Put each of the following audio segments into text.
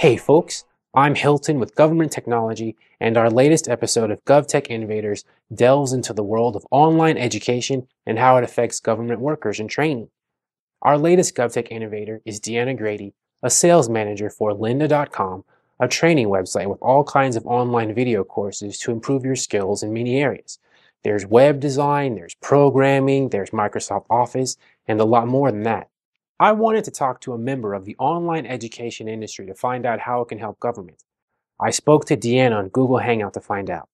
Hey folks, I'm Hilton with Government Technology, and our latest episode of GovTech Innovators delves into the world of online education and how it affects government workers and training. Our latest GovTech Innovator is Deanna Grady, a sales manager for lynda.com, a training website with all kinds of online video courses to improve your skills in many areas. There's web design, there's programming, there's Microsoft Office, and a lot more than that. I wanted to talk to a member of the online education industry to find out how it can help government. I spoke to Deanna on Google Hangout to find out.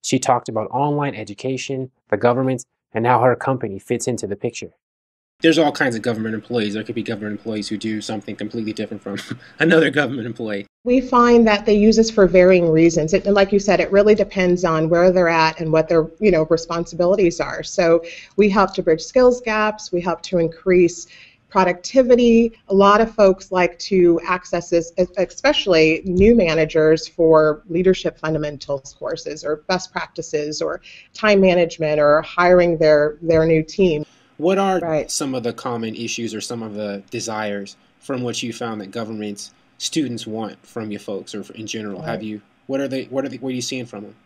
She talked about online education, the government, and how her company fits into the picture. There's all kinds of government employees. There could be government employees who do something completely different from another government employee. We find that they use this for varying reasons. And like you said, it really depends on where they're at and what their responsibilities are. So we help to bridge skills gaps. We help to increase productivity. A lot of folks like to access this, especially new managers, for leadership fundamentals courses or best practices or time management or hiring their new team. What are some of the common issues or some of the desires from what you found that government students want from you folks, or in general? Right. What are you seeing from them?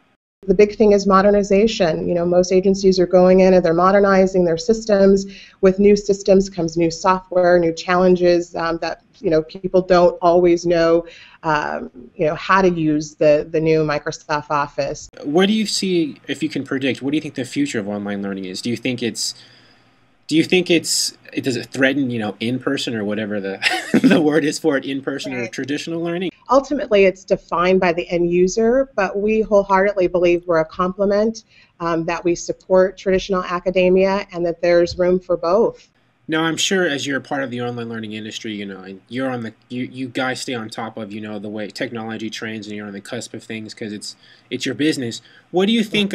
The big thing is modernization. Most agencies are going in and they're modernizing their systems. With new systems comes new software, new challenges that people don't always know how to use the new Microsoft Office. What do you see, if you can predict, what do you think the future of online learning is? Do you think does it threaten, in person, or whatever the the word is for it, in person or traditional learning? Ultimately, it's defined by the end user, but we wholeheartedly believe we're a complement, that we support traditional academia, and that there's room for both. Now, I'm sure as you're a part of the online learning industry, and you're on you guys stay on top of, the way technology trends, and you're on the cusp of things because it's your business. What do you think,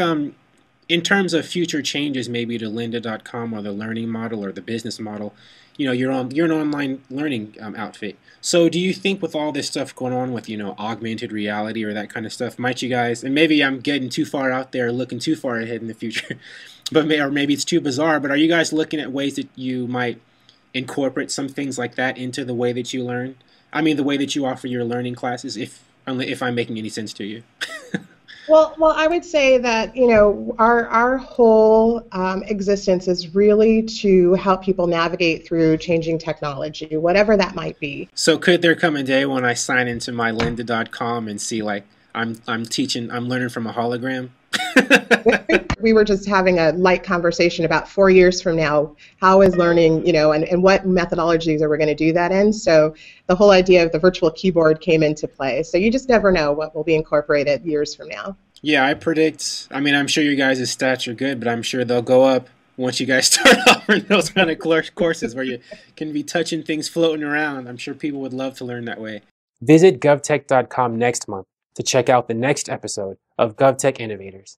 in terms of future changes, maybe to lynda.com or the learning model or the business model? You're an online learning outfit. So do you think with all this stuff going on with, augmented reality or that kind of stuff, might you guys, and maybe I'm getting too far out there, looking too far ahead in the future, or maybe it's too bizarre, but are you guys looking at ways that you might incorporate some things like that into the way that you learn? I mean, the way that you offer your learning classes, if I'm making any sense to you. Well, I would say that our whole existence is really to help people navigate through changing technology, whatever that might be. So could there come a day when I sign into my lynda.com and see I'm learning from a hologram? We were just having a light conversation about 4 years from now, how is learning, and what methodologies are we going to do that in. So the whole idea of the virtual keyboard came into play. So you just never know what will be incorporated years from now. Yeah, I predict, I'm sure you guys' stats are good, but I'm sure they'll go up once you guys start offering those kind of courses where you can be touching things floating around. I'm sure people would love to learn that way. Visit govtech.com next month to check out the next episode of GovTech Innovators.